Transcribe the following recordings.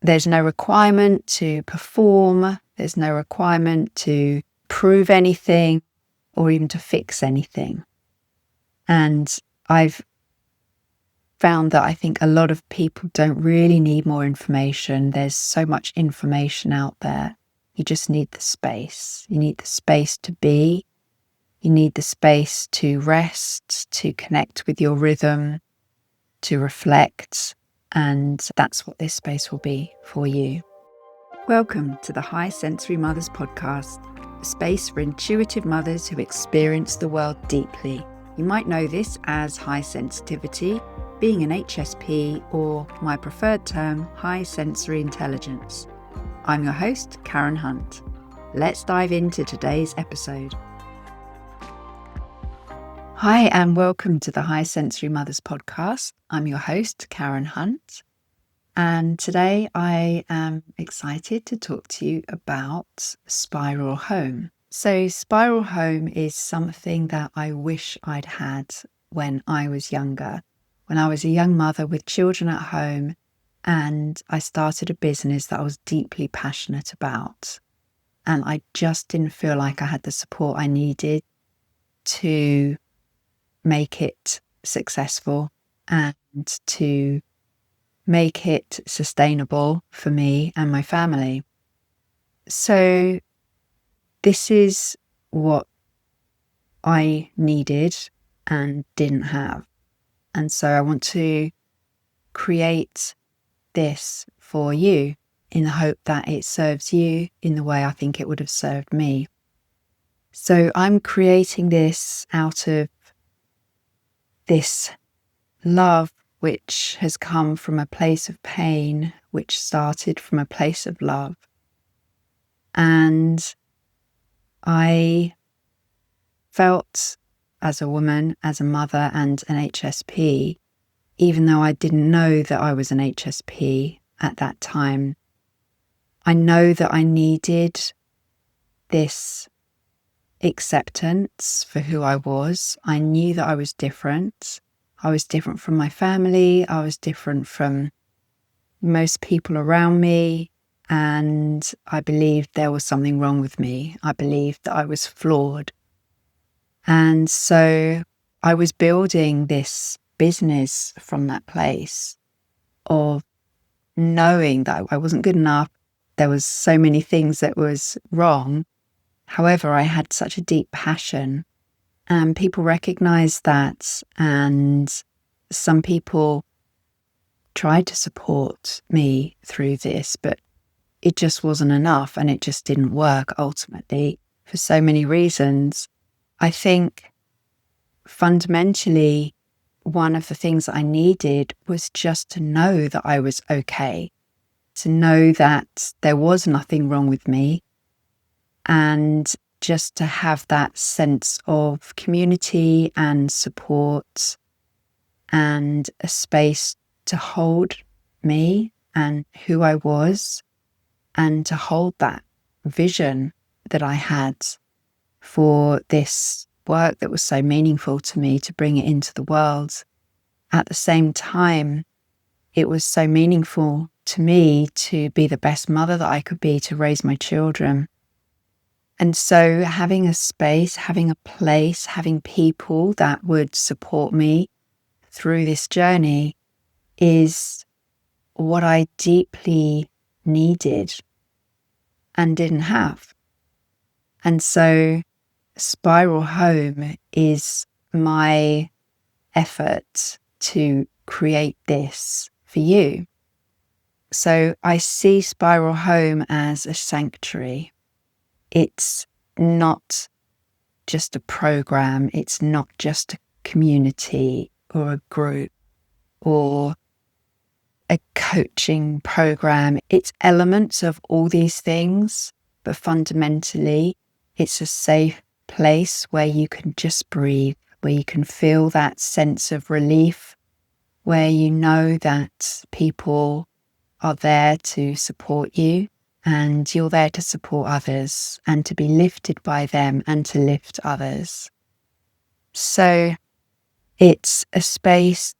There's no requirement to perform. There's no requirement to prove anything or even to fix anything. And I've found that I think a lot of people don't really need more information. There's so much information out there. You just need the space. You need the space to be. You need the space to rest, to connect with your rhythm, to reflect. And that's what this space will be for you. Welcome to the High Sensory Mothers podcast, a space for intuitive mothers who experience the world deeply. You might know this as high sensitivity, being an HSP, or my preferred term, high sensory intelligence. I'm your host, Karen Hunt. Let's dive into today's episode. Hi, and welcome to the High Sensory Mothers podcast. I'm your host, Karen Hunt. And today I am excited to talk to you about Spiral Home. So Spiral Home is something that I wish I'd had when I was younger, when I was a young mother with children at home, and I started a business that I was deeply passionate about. And I just didn't feel like I had the support I needed to make it successful and to make it sustainable for me and my family. So this is what I needed and didn't have. And so I want to create this for you in the hope that it serves you in the way I think it would have served me. So I'm creating this out of this love which has come from a place of pain, which started from a place of love. And I felt as a woman, as a mother and an HSP, even though I didn't know that I was an HSP at that time, I know that I needed this acceptance for who I was. I knew that I was different. I was different from my family. I was different from most people around me. And I believed there was something wrong with me. I believed that I was flawed. And so I was building this business from that place of knowing that I wasn't good enough. There was so many things that was wrong. However, I had such a deep passion. And people recognized that, and some people tried to support me through this, but it just wasn't enough, and it just didn't work ultimately for so many reasons. I think fundamentally, one of the things that I needed was just to know that I was okay, to know that there was nothing wrong with me, and just to have that sense of community and support and a space to hold me and who I was, and to hold that vision that I had for this work that was so meaningful to me, to bring it into the world. At the same time, it was so meaningful to me to be the best mother that I could be, to raise my children. And so having a space, having a place, having people that would support me through this journey is what I deeply needed and didn't have. And so Spiral Home is my effort to create this for you. So I see Spiral Home as a sanctuary. It's not just a program. It's not just a community or a group or a coaching program. It's elements of all these things, but fundamentally, it's a safe place where you can just breathe, where you can feel that sense of relief, where you know that people are there to support you, and you're there to support others and to be lifted by them and to lift others. So it's a space,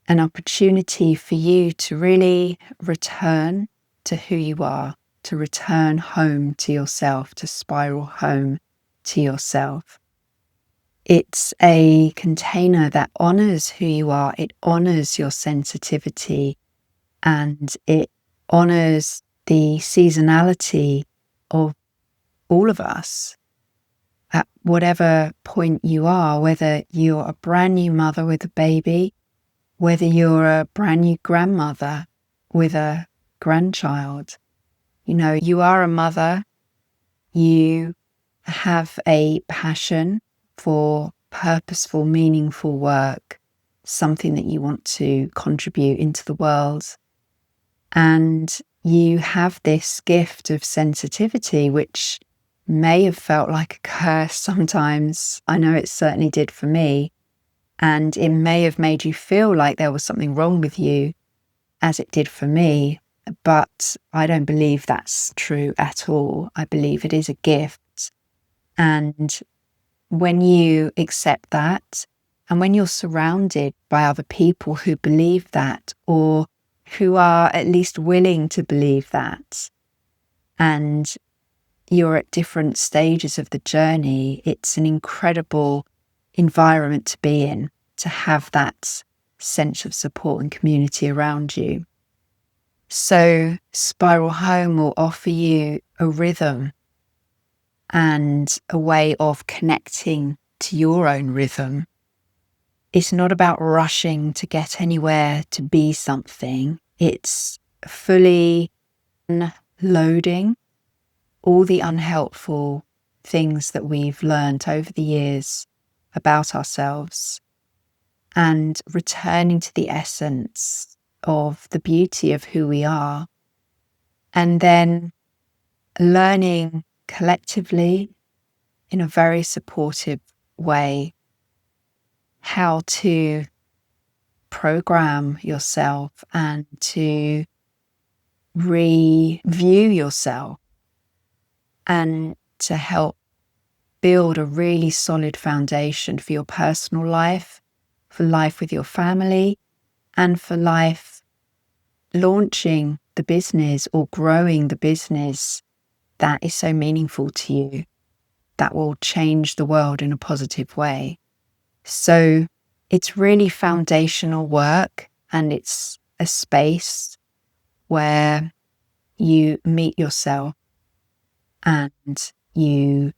an opportunity for you to really return to who you are, to return home to yourself, to spiral home to yourself. It's a container that honors who you are. It honors your sensitivity, and it honors the seasonality of all of us at whatever point you are, whether you're a brand new mother with a baby, whether you're a brand new grandmother with a grandchild. You are a mother. You have a passion for purposeful, meaningful work, something that you want to contribute into the world. And you have this gift of sensitivity, which may have felt like a curse sometimes. I know it certainly did for me. And it may have made you feel like there was something wrong with you, as it did for me. But I don't believe that's true at all. I believe it is a gift. And when you accept that, and when you're surrounded by other people who believe that, or who are at least willing to believe that, and you're at different stages of the journey, it's an incredible environment to be in, to have that sense of support and community around you. So Spiral Home will offer you a rhythm and a way of connecting to your own rhythm. It's not about rushing to get anywhere to be something. It's fully unloading all the unhelpful things that we've learned over the years about ourselves and returning to the essence of the beauty of who we are, and then learning collectively in a very supportive way how to program yourself and to review yourself and to help build a really solid foundation for your personal life, for life with your family, and for life launching the business or growing the business that is so meaningful to you, that will change the world in a positive way. So it's really foundational work, and it's a space where you meet yourself and you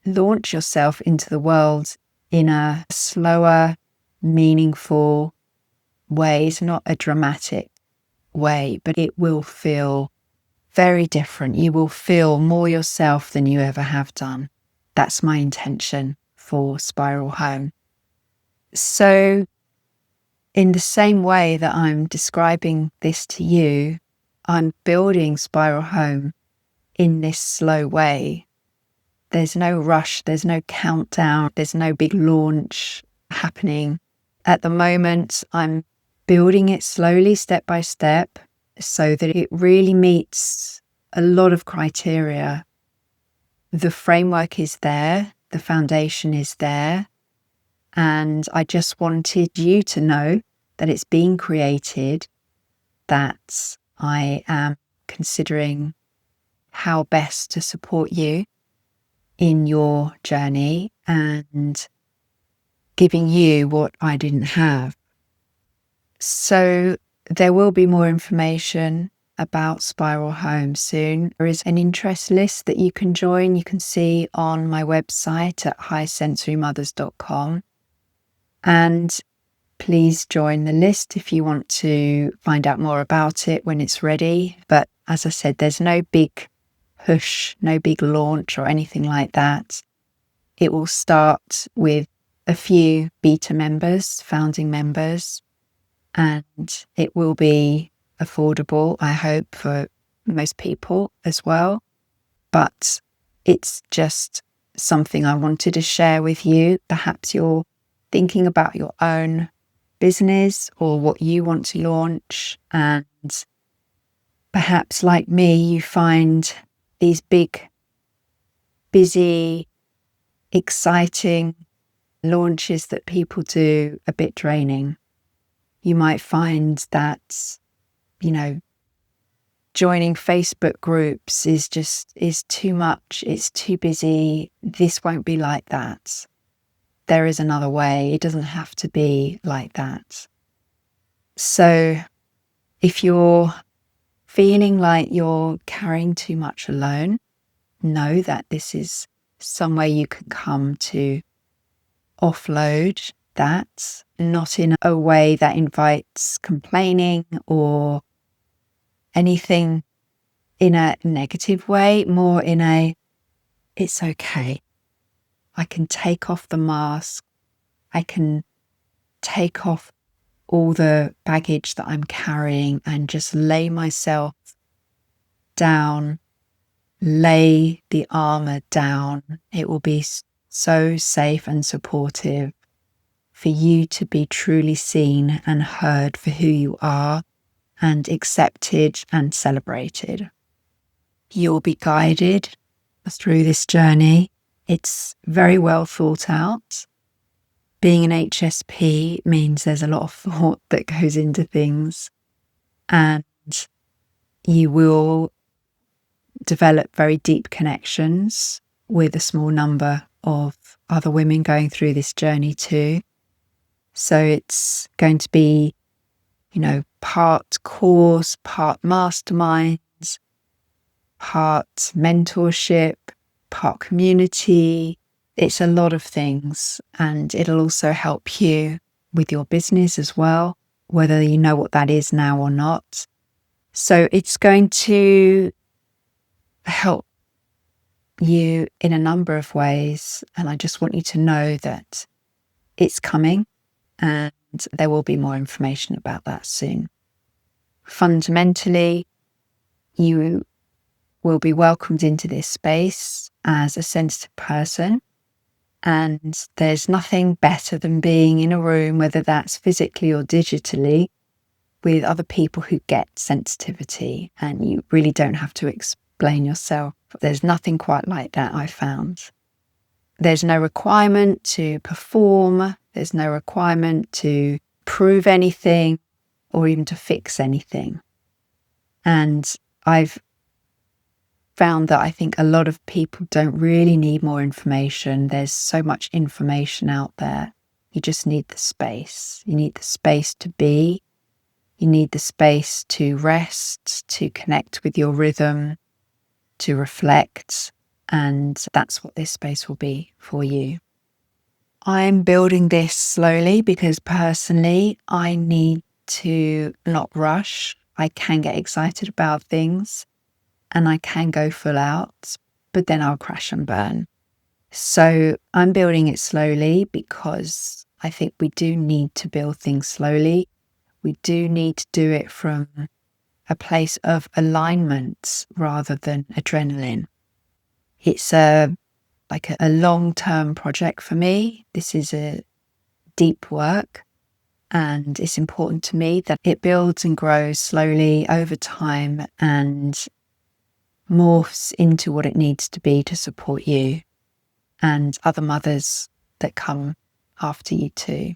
launch yourself into the world in a slower, meaningful way. It's not a dramatic way, but it will feel very different. You will feel more yourself than you ever have done. That's my intention for Spiral Home. So in the same way that I'm describing this to you, I'm building Spiral Home in this slow way. There's no rush, there's no countdown, there's no big launch happening. At the moment, I'm building it slowly, step by step, so that it really meets a lot of criteria. The framework is there, the foundation is there, and I just wanted you to know that it's being created, that I am considering how best to support you in your journey and giving you what I didn't have. So there will be more information about Spiral Home soon. There is an interest list that you can join. You can see on my website at highsensorymothers.com. And please join the list if you want to find out more about it when it's ready. But as I said, there's no big push, no big launch or anything like that. It will start with a few beta members, founding members, and it will be affordable, I hope, for most people as well. But it's just something I wanted to share with you. Perhaps you're thinking about your own business or what you want to launch, and perhaps like me, you find these big, busy, exciting launches that people do a bit draining. You might find that, joining Facebook groups is too much. It's too busy. This won't be like that. There is another way. It doesn't have to be like that. So if you're feeling like you're carrying too much alone, know that this is somewhere you can come to offload that, not in a way that invites complaining or anything in a negative way, more in a, it's okay. I can take off the mask. I can take off all the baggage that I'm carrying and just lay myself down, lay the armor down. It will be so safe and supportive for you to be truly seen and heard for who you are and accepted and celebrated. You'll be guided through this journey. It's very well thought out. Being an HSP means there's a lot of thought that goes into things, and you will develop very deep connections with a small number of other women going through this journey too. So it's going to be, part course, part masterminds, part mentorship, part community. It's a lot of things, and it'll also help you with your business as well, whether you know what that is now or not. So it's going to help you in a number of ways, and I just want you to know that it's coming, and there will be more information about that soon. Fundamentally, you will be welcomed into this space as a sensitive person, and there's nothing better than being in a room, whether that's physically or digitally, with other people who get sensitivity, and you really don't have to explain yourself. There's nothing quite like that, I found. There's no requirement to perform. There's no requirement to prove anything or even to fix anything. And I've found that I think a lot of people don't really need more information. There's so much information out there. You just need the space. You need the space to be. You need the space to rest, to connect with your rhythm, to reflect. And that's what this space will be for you. I'm building this slowly because personally, I need to not rush. I can get excited about things and I can go full out, but then I'll crash and burn. So I'm building it slowly because I think we do need to build things slowly. We do need to do it from a place of alignment rather than adrenaline. It's a long-term project for me. This is a deep work, and it's important to me that it builds and grows slowly over time and morphs into what it needs to be to support you and other mothers that come after you too.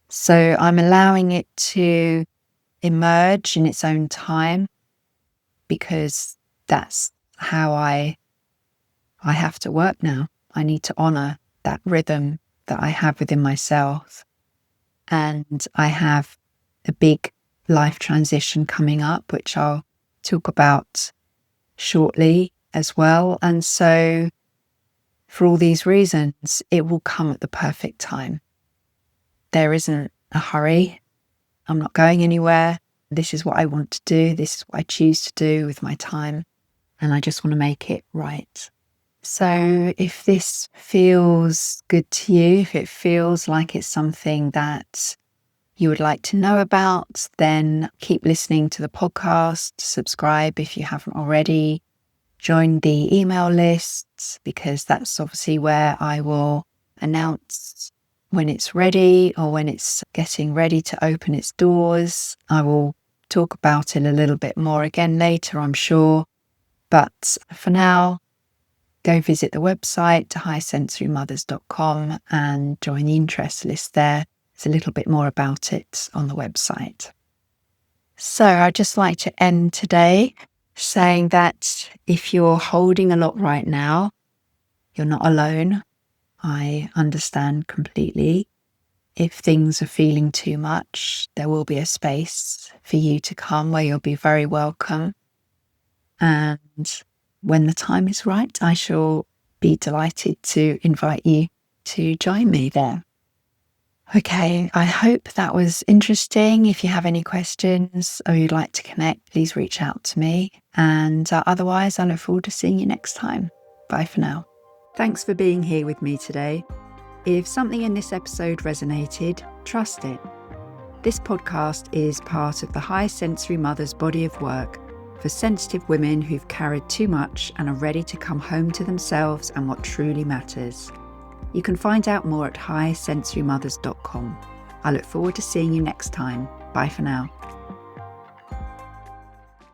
So I'm allowing it to emerge in its own time because that's how I have to work now. I need to honor that rhythm that I have within myself. And I have a big life transition coming up, which I'll talk about shortly as well. And so for all these reasons, it will come at the perfect time. There isn't a hurry. I'm not going anywhere. This is what I want to do. This is what I choose to do with my time. And I just want to make it right. So if this feels good to you, if it feels like it's something that you would like to know about, then keep listening to the podcast, subscribe if you haven't already, join the email lists, because that's obviously where I will announce when it's ready or when it's getting ready to open its doors. I will talk about it a little bit more again later, I'm sure. But for now, go visit the website, highsensorymothers.com, and join the interest list there. There's a little bit more about it on the website. So I'd just like to end today saying that if you're holding a lot right now, you're not alone. I understand completely. If things are feeling too much, there will be a space for you to come where you'll be very welcome. And when the time is right, I shall be delighted to invite you to join me there. Okay, I hope that was interesting. If you have any questions or you'd like to connect, please reach out to me. And otherwise, I look forward to seeing you next time. Bye for now. Thanks for being here with me today. If something in this episode resonated, trust it. This podcast is part of the High Sensory Mothers body of work for sensitive women who've carried too much and are ready to come home to themselves and what truly matters. You can find out more at highsensorymothers.com. I look forward to seeing you next time. Bye for now.